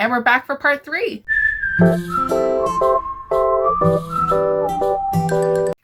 And we're back for part 3.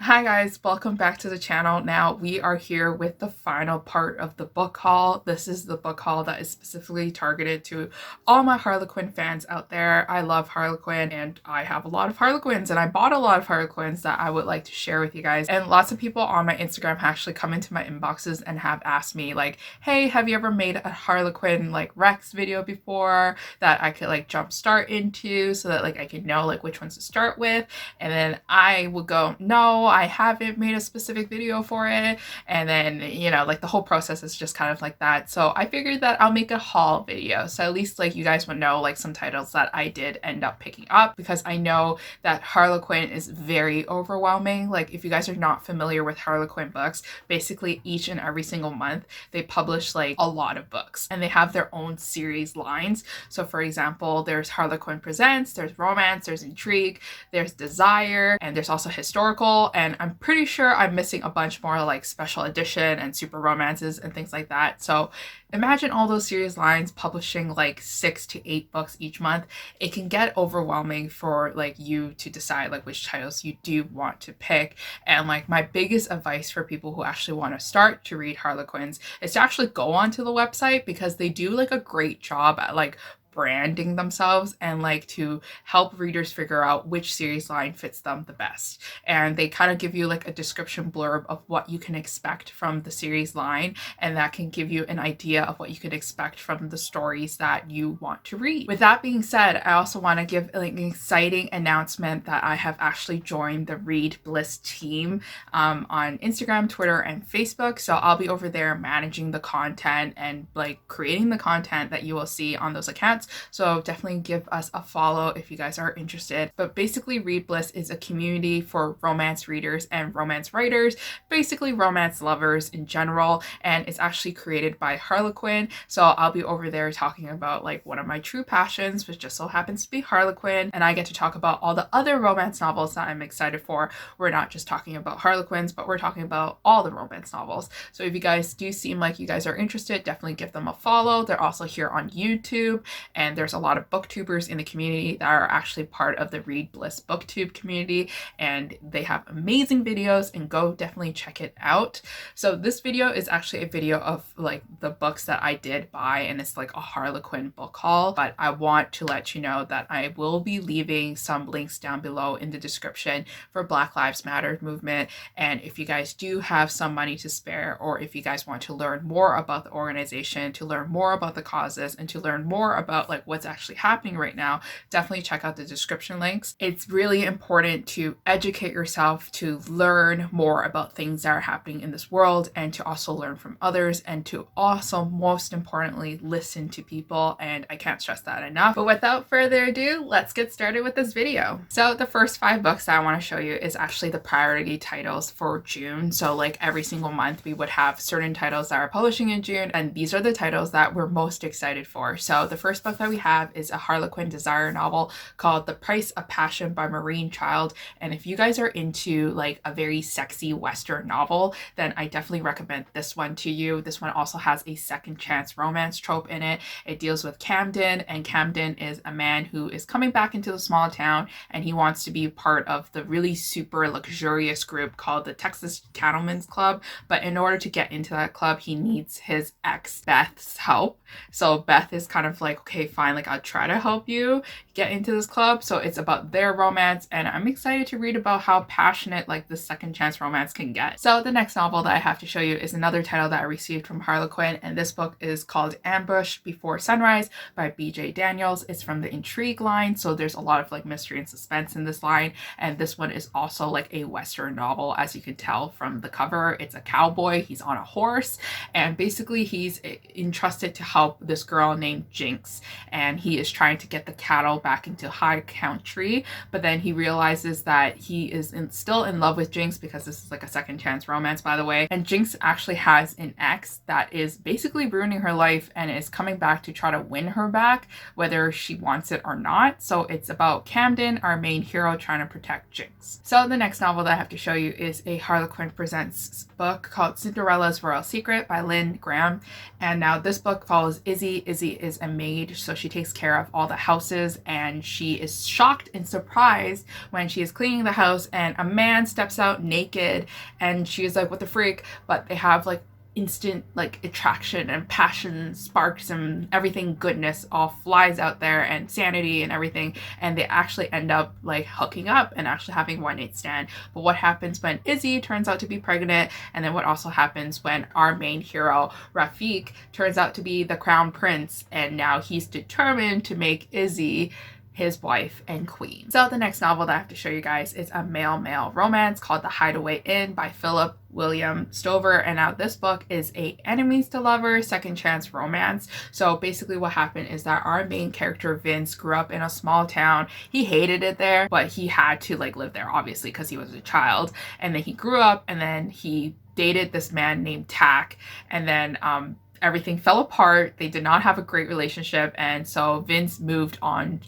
Hi guys, welcome back to the channel. Now we are here with the final part of the book haul. This is the book haul that is specifically targeted to all my Harlequin fans out there. I love Harlequin and I have a lot of Harlequins, and I bought a lot of Harlequins that I would like to share with you guys. And lots of people on my Instagram actually come into my inboxes and have asked me like, hey, have you ever made a Harlequin like Rex video before that I could like jump start into so that like I could know like which ones to start with? And then I would go, no, I haven't made a specific video for it. And then, you know, like the whole process is just kind of like that. So I figured that I'll make a haul video. So at least like you guys would know like some titles that I did end up picking up, because I know that Harlequin is very overwhelming. Like if you guys are not familiar with Harlequin books, basically each and every single month they publish like a lot of books and they have their own series lines. So for example, there's Harlequin Presents, there's Romance, there's Intrigue, there's Desire, and there's also Historical, and I'm pretty sure I'm missing a bunch more like Special Edition and Super Romances and things like that. So imagine all those series lines publishing like 6 to 8 books each month. It can get overwhelming for like you to decide like which titles you do want to pick. And like my biggest advice for people who actually want to start to read Harlequins is to actually go onto the website, because they do like a great job at like branding themselves and like to help readers figure out which series line fits them the best. And they kind of give you like a description blurb of what you can expect from the series line, and that can give you an idea of what you could expect from the stories that you want to read. With that being said, I also want to give like an exciting announcement that I have actually joined the Read Bliss team on Instagram, Twitter, and Facebook. So I'll be over there managing the content and like creating the content that you will see on those accounts. So definitely give us a follow if you guys are interested. But basically Read Bliss is a community for romance readers and romance writers, basically romance lovers in general, and it's actually created by Harlequin. So I'll be over there talking about like one of my true passions, which just so happens to be Harlequin, and I get to talk about all the other romance novels that I'm excited for. We're not just talking about Harlequins, but we're talking about all the romance novels. So if you guys do seem like you guys are interested, definitely give them a follow. They're also here on YouTube, and there's a lot of booktubers in the community that are actually part of the Read Bliss booktube community, and they have amazing videos, and go definitely check it out. So this video is actually a video of like the books that I did buy, and it's like a Harlequin book haul, but I want to let you know that I will be leaving some links down below in the description for Black Lives Matter movement. And if you guys do have some money to spare, or if you guys want to learn more about the organization, to learn more about the causes, and to learn more about like what's actually happening right now, definitely check out the description links. It's really important to educate yourself, to learn more about things that are happening in this world, and to also learn from others, and to also most importantly listen to people. And I can't stress that enough. But without further ado, let's get started with this video. So the first 5 books that I want to show you is actually the priority titles for June. So like every single month we would have certain titles that are publishing in June, and these are the titles that we're most excited for. So the first book that we have is a Harlequin Desire novel called The Price of Passion by Maureen Child. And if you guys are into like a very sexy Western novel, then I definitely recommend this one to you. This one also has a second chance romance trope in it. It deals with Camden, and Camden is a man who is coming back into the small town, and he wants to be part of the really super luxurious group called the Texas Cattlemen's Club. But in order to get into that club, he needs his ex Beth's help. So Beth is kind of like, okay, fine, like I'll try to help you get into this club. So it's about their romance, and I'm excited to read about how passionate like the second chance romance can get. So the next novel that I have to show you is another title that I received from Harlequin, and this book is called Ambush Before Sunrise by BJ Daniels. It's from the Intrigue line, so there's a lot of like mystery and suspense in this line. And this one is also like a Western novel, as you can tell from the cover. It's a cowboy, he's on a horse, and basically he's entrusted to help this girl named Jinx, and he is trying to get the cattle back into high country. But then he realizes that he is still in love with Jinx, because this is like a second chance romance, by the way, and Jinx actually has an ex that is basically ruining her life and is coming back to try to win her back, whether she wants it or not. So it's about Camden, our main hero, trying to protect Jinx. So the next novel that I have to show you is a Harlequin Presents book called Cinderella's Royal Secret by Lynn Graham. And now this book follows Izzy. Izzy is a maid so she takes care of all the houses, and she is shocked and surprised when she is cleaning the house and a man steps out naked, and she is like, what the freak? But they have like instant like attraction and passion, sparks and everything, goodness all flies out there, and sanity and everything, and they actually end up like hooking up and actually having one night stand. But what happens when Izzy turns out to be pregnant, and then what also happens when our main hero Rafik turns out to be the crown prince, and now he's determined to make Izzy his wife and queen. So the next novel that I have to show you guys is a male romance called The Hideaway Inn by Philip William Stover. And now this book is a enemies to lovers second chance romance. So basically what happened is that our main character Vince grew up in a small town. He hated it there, but he had to like live there obviously because he was a child. And then he grew up, and then he dated this man named Tack, and then everything fell apart. They did not have a great relationship, and so Vince moved on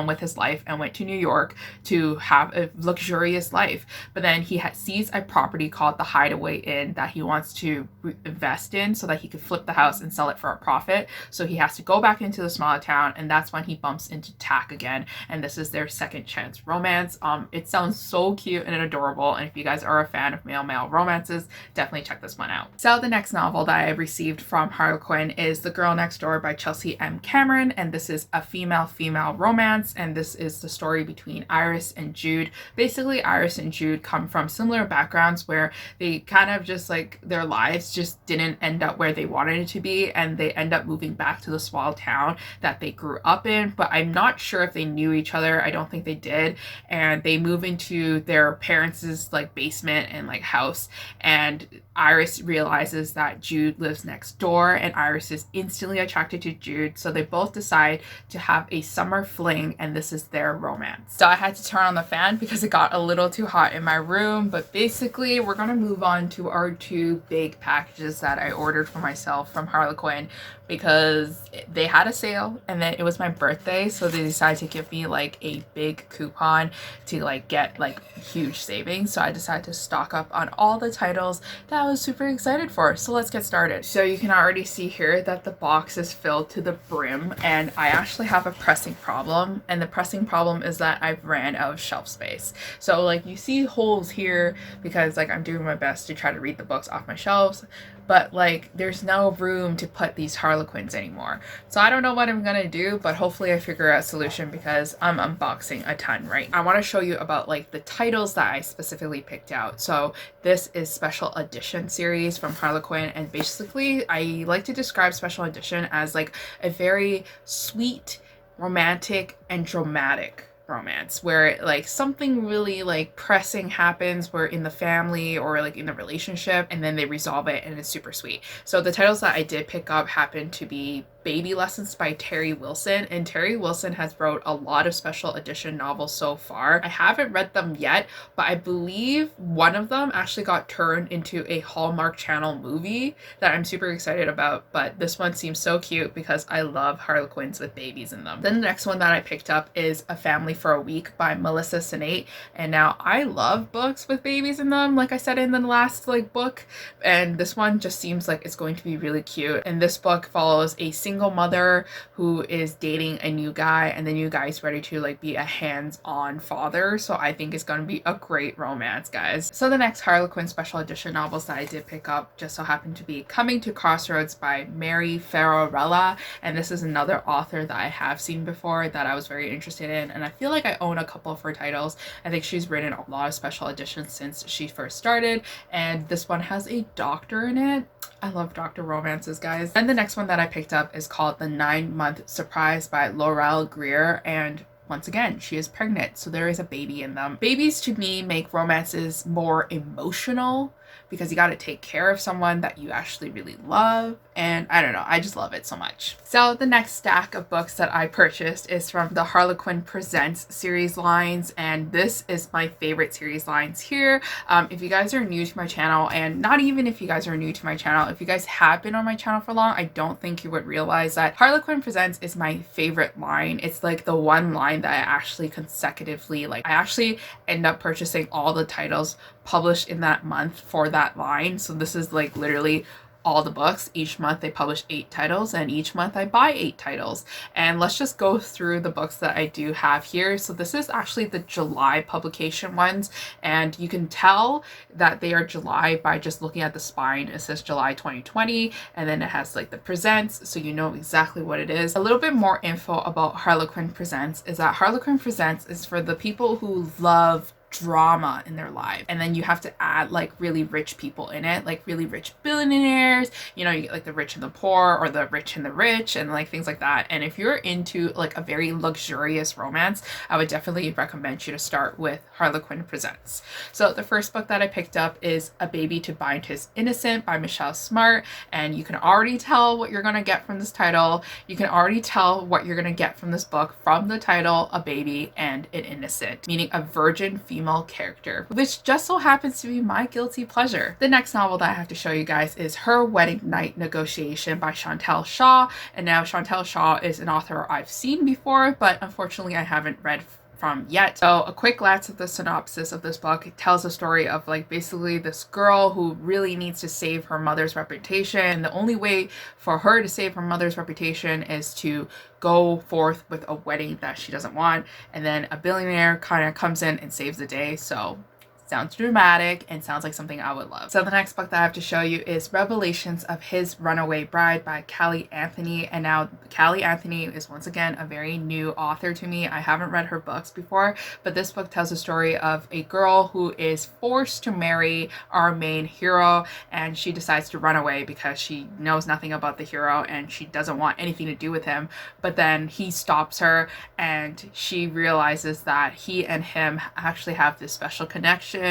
with his life and went to New York to have a luxurious life. But then he sees a property called the Hideaway Inn that he wants to invest in so that he could flip the house and sell it for a profit. So he has to go back into the smaller town, and that's when he bumps into Tack again, and this is their second chance romance. It sounds so cute and adorable, and if you guys are a fan of male romances, definitely check this one out. So the next novel that I received from Harlequin is The Girl Next Door by Chelsea M. Cameron, and this is a female romance, and this is the story between Iris and Jude. Basically, Iris and Jude come from similar backgrounds where they kind of just like their lives just didn't end up where they wanted it to be, and they end up moving back to the small town that they grew up in, but I'm not sure if they knew each other. I don't think they did, and they move into their parents' like basement and like house, and Iris realizes that Jude lives next door, and Iris is instantly attracted to Jude, so they both decide to have a summer fling, and this is their romance. So I had to turn on the fan because it got a little too hot in my room, but basically we're gonna move on to our two big packages that I ordered for myself from Harlequin because they had a sale, and then it was my birthday, so they decided to give me like a big coupon to like get like huge savings. So I decided to stock up on all the titles that I was super excited for. So let's get started. So you can already see here that the box is filled to the brim, and I actually have a pressing problem, and the pressing problem is that I've ran out of shelf space. So like you see holes here because like I'm doing my best to try to read the books off my shelves, but like there's no room to put these Harlequins anymore. So I don't know what I'm gonna do, but hopefully I figure out a solution because I'm unboxing a ton right now. I want to show you about like the titles that I specifically picked out. So this is special edition series from Harlequin, and basically I like to describe special edition as like a very sweet, romantic, and dramatic romance where like something really like pressing happens where in the family or like in the relationship, and then they resolve it and it's super sweet. So the titles that I did pick up happen to be Baby Lessons by Terry Wilson, and Terry Wilson has wrote a lot of special edition novels so far. I haven't read them yet, but I believe one of them actually got turned into a Hallmark Channel movie that I'm super excited about, but this one seems so cute because I love Harlequins with babies in them. Then the next one that I picked up is A Family for a Week by Melissa Sinate, and now I love books with babies in them like I said in the last like book, and this one just seems like it's going to be really cute. And this book follows a single mother who is dating a new guy, and the new guy is ready to like be a hands-on father, so I think it's going to be a great romance, guys. So the next Harlequin special edition novels that I did pick up just so happened to be Coming to Crossroads by Mary Ferrarella, and this is another author that I have seen before that I was very interested in, and I feel like I own a couple of her titles. I think she's written a lot of special editions since she first started, and this one has a doctor in it. I love doctor romances, guys. And the next one that I picked up is called The 9-Month Surprise by Laurel Greer, and once again, she is pregnant, so there is a baby in them. Babies to me make romances more emotional because you got to take care of someone that you actually really love, and I don't know, I just love it so much. So the next stack of books that I purchased is from the Harlequin Presents series lines, and this is my favorite series lines here. If you guys are new to my channel, and not even if you guys are new to my channel, if you guys have been on my channel for long, I don't think you would realize that Harlequin Presents is my favorite line. It's like the one line that I actually consecutively like. I actually end up purchasing all the titles published in that month for that line, so this is like literally all the books. Each month they publish 8 titles, and each month I buy 8 titles. And let's just go through the books that I do have here. So this is actually the July publication ones, and you can tell that they are July by just looking at the spine. It says July 2020, and then it has like the presents, so you know exactly what it is. A little bit more info about Harlequin Presents is that Harlequin Presents is for the people who love drama in their life, and then you have to add like really rich people in it, like really rich billionaires, you know, you get like the rich and the poor, or the rich and the rich, and like things like that. And if you're into like a very luxurious romance, I would definitely recommend you to start with Harlequin Presents. So the first book that I picked up is A Baby to Bind His Innocent by Michelle Smart, and you can already tell what you're gonna get from this title. You can already tell what you're gonna get from this book from the title, A Baby and an Innocent, meaning a virgin female character, which just so happens to be my guilty pleasure. The next novel that I have to show you guys is Her Wedding Night Negotiation by Chantel Shaw. And now Chantel Shaw is an author I've seen before, but unfortunately I haven't read from yet. So a quick glance at the synopsis of this book. It tells a story of like basically this girl who really needs to save her mother's reputation. And the only way for her to save her mother's reputation is to go forth with a wedding that she doesn't want. And then a billionaire kind of comes in and saves the day. So sounds dramatic and sounds like something I would love. So the next book that I have to show you is Revelations of His Runaway Bride by Callie Anthony. And now Callie Anthony is once again a very new author to me. I haven't read her books before, but this book tells a story of a girl who is forced to marry our main hero, and she decides to run away because she knows nothing about the hero and she doesn't want anything to do with him. But then he stops her, and she realizes that he and him actually have this special connection,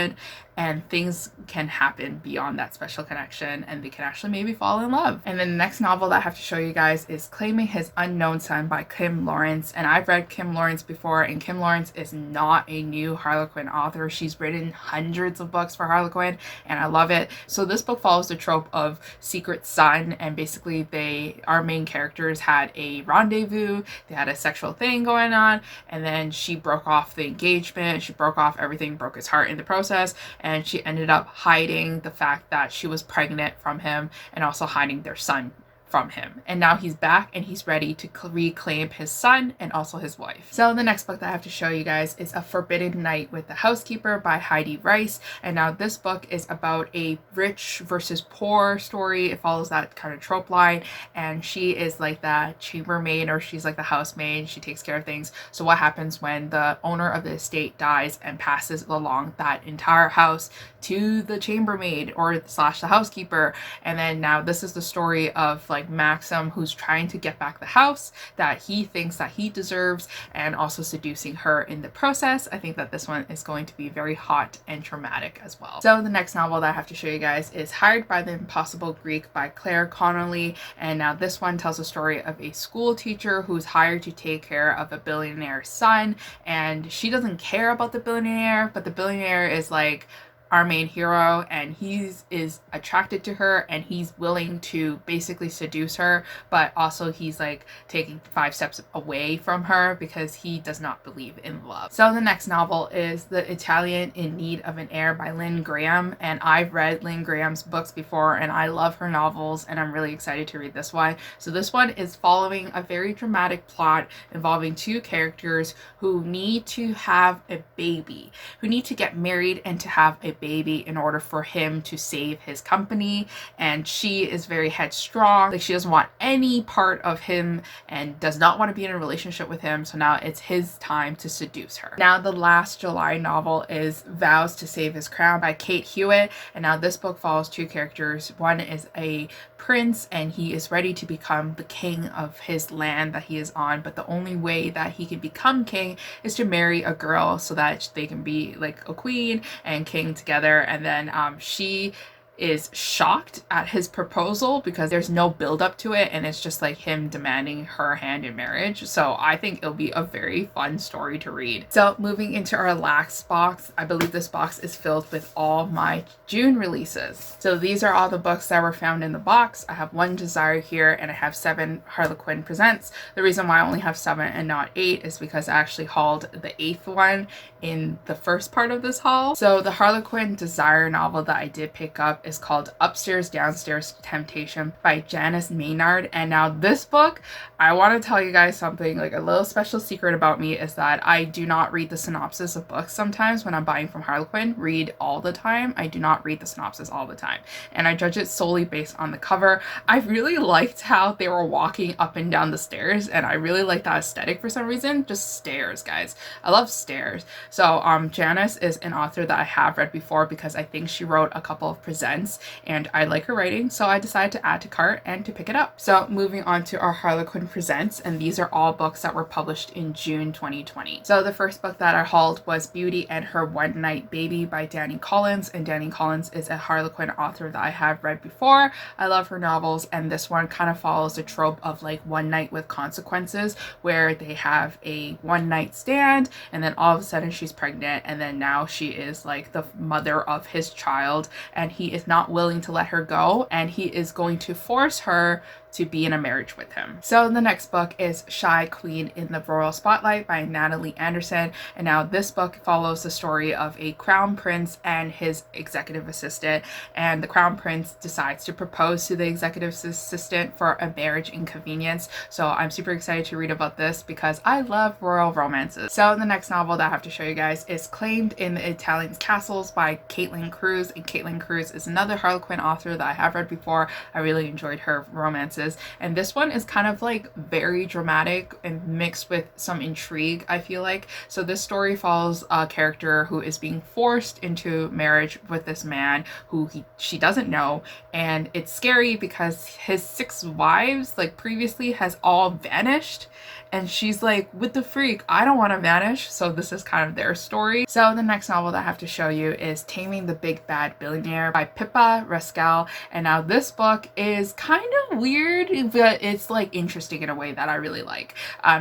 and things can happen beyond that special connection, and they can actually maybe fall in love. And then the next novel that I have to show you guys is Claiming His Unknown Son by Kim Lawrence. And I've read Kim Lawrence before, and Kim Lawrence is not a new Harlequin author. She's written hundreds of books for Harlequin, and I love it. So this book follows the trope of secret son, and basically our main characters had a rendezvous, they had a sexual thing going on, and then she broke off the engagement, she broke off everything, broke his heart in the process, and she ended up hiding the fact that she was pregnant from him, and also hiding their son from him. And now he's back and he's ready to reclaim his son and also his wife. So the next book that I have to show you guys is A Forbidden Night with the Housekeeper by Heidi Rice. And now this book is about a rich versus poor story. It follows that kind of trope line, and she is like the chambermaid, or she's like the housemaid. She takes care of things. So what happens when the owner of the estate dies and passes along that entire house to the chambermaid or slash the housekeeper? And then now this is the story of like Maxim, who's trying to get back the house that he thinks that he deserves, and also seducing her in the process. I think that this one is going to be very hot and traumatic as well. So the next novel that I have to show you guys is Hired by the Impossible Greek by Claire Connolly. And now this one tells a story of a school teacher who's hired to take care of a billionaire's son, and she doesn't care about the billionaire, but the billionaire is like our main hero, and he is attracted to her, and he's willing to basically seduce her, but also he's like taking 5 steps away from her because he does not believe in love. So the next novel is The Italian in Need of an Heir by Lynn Graham, and I've read Lynn Graham's books before, and I love her novels, and I'm really excited to read this one. So this one is following a very dramatic plot involving 2 characters who need to have a baby, who need to get married and to have a baby in order for him to save his company. And she is very headstrong, like she doesn't want any part of him and does not want to be in a relationship with him. So now it's his time to seduce her. Now the last July novel is Vows to Save His Crown by Kate Hewitt, and now this book follows 2 characters. One is a prince, and he is ready to become the king of his land that he is on, but the only way that he can become king is to marry a girl so that they can be like a queen and king together. And then she is shocked at his proposal because there's no build up to it, and it's just like him demanding her hand in marriage. So I think it'll be a very fun story to read. So moving into our last box, I believe this box is filled with all my June releases. So these are all the books that were found in the box. I have 1 Desire here, and I have 7 Harlequin Presents. The reason why I only have 7 and not 8 is because I actually hauled the 8th one in the first part of this haul. So the Harlequin Desire novel that I did pick up is called Upstairs Downstairs Temptation by Janice Maynard. And now this book, I want to tell you guys something, like a little special secret about me is that I do not read the synopsis of books sometimes when I'm buying from Harlequin. Read all the time. I do not read the synopsis all the time. And I judge it solely based on the cover. I really liked how they were walking up and down the stairs, and I really like that aesthetic for some reason. Just stairs, guys. I love stairs. So Janice is an author that I have read before because I think she wrote a couple of presents and I like her writing, so I decided to add to cart and to pick it up. So moving on to our Harlequin presents, and these are all books that were published in June 2020. So the first book that I hauled was Beauty and Her One Night Baby by Dani Collins, and Dani Collins is a Harlequin author that I have read before. I love her novels, and this one kind of follows the trope of like One Night with Consequences, where they have a one night stand and then all of a sudden she's pregnant, and then now she is like the mother of his child and he is not willing to let her go, and he is going to force her to be in a marriage with him. So the next book is Shy Queen in the Royal Spotlight by Natalie Anderson, and now this book follows the story of a crown prince and his executive assistant, and the crown prince decides to propose to the executive assistant for a marriage inconvenience. So I'm super excited to read about this because I love royal romances. So the next novel that I have to show you guys is Claimed in the Italian Castles by Caitlin Cruz, and Caitlin Cruz is another Harlequin author that I have read before. I really enjoyed her romances. And this one is kind of like very dramatic and mixed with some intrigue, I feel like. So this story follows a character who is being forced into marriage with this man who she doesn't know, and it's scary because his 6 wives like previously has all vanished, and she's like, with the freak, I don't want to vanish. So this is kind of their story. So the next novel that I have to show you is Taming the Big Bad Billionaire by Pippa Rascal. And now this book is kind of weird, but it's like interesting in a way that I really like.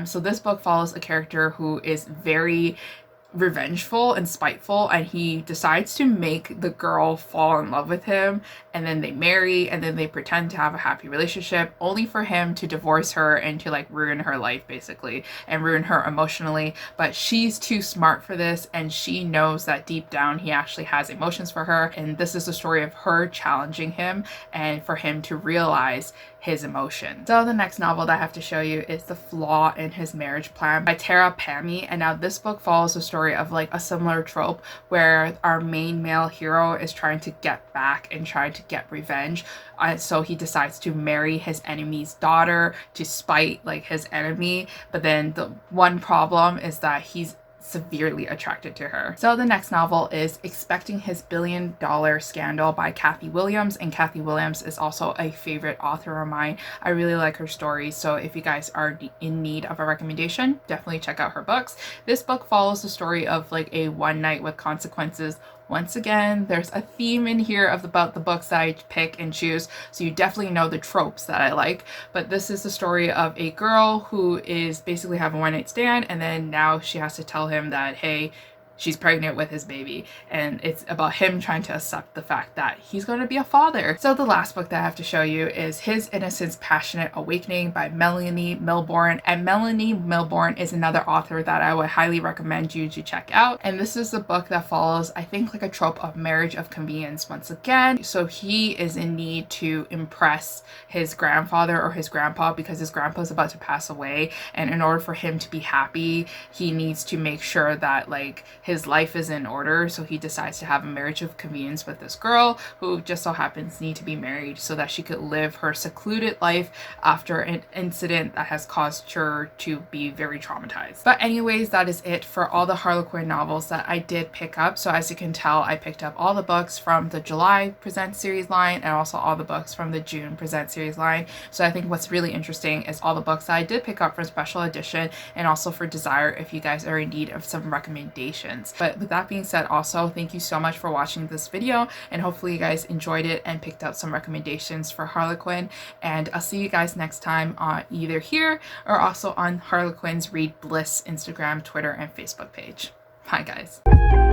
So this book follows a character who is very revengeful and spiteful, and he decides to make the girl fall in love with him, and then they marry, and then they pretend to have a happy relationship, only for him to divorce her and to like ruin her life basically, and ruin her emotionally. But she's too smart for this, and she knows that deep down he actually has emotions for her, and this is the story of her challenging him and for him to realize his emotion. So the next novel that I have to show you is The Flaw in His Marriage Plan by Tara Pammy, and now this book follows the story of like a similar trope where our main male hero is trying to get back and trying to get revenge. So he decides to marry his enemy's daughter to spite like his enemy, but then the one problem is that he's severely attracted to her. So the next novel is Expecting His Billion-Dollar Scandal by Kathy Williams, and Kathy Williams is also a favorite author of mine. I really like her stories, so if you guys are in need of a recommendation, definitely check out her books. This book follows the story of like a one night with consequences. Once again, there's a theme in here about the books that I pick and choose, so you definitely know the tropes that I like. But this is the story of a girl who is basically having a one-night stand, and then now she has to tell him that, hey, she's pregnant with his baby, and it's about him trying to accept the fact that he's going to be a father. So the last book that I have to show you is His Innocence Passionate Awakening by Melanie Milbourne, and Melanie Milbourne is another author that I would highly recommend you to check out. And this is the book that follows, I think, like a trope of marriage of convenience once again. So he is in need to impress his grandfather or his grandpa because his grandpa is about to pass away, and in order for him to be happy, he needs to make sure that like his life is in order. So he decides to have a marriage of convenience with this girl who just so happens need to be married so that she could live her secluded life after an incident that has caused her to be very traumatized. But anyways, that is it for all the Harlequin novels that I did pick up. So as you can tell, I picked up all the books from the July Present series line and also all the books from the June Present series line. So I think what's really interesting is all the books that I did pick up for special edition and also for Desire if you guys are in need of some recommendations. But with that being said, also thank you so much for watching this video, and hopefully you guys enjoyed it and picked up some recommendations for Harlequin, and I'll see you guys next time on either here or also on Harlequin's Read Bliss Instagram, Twitter, and Facebook page. Bye guys.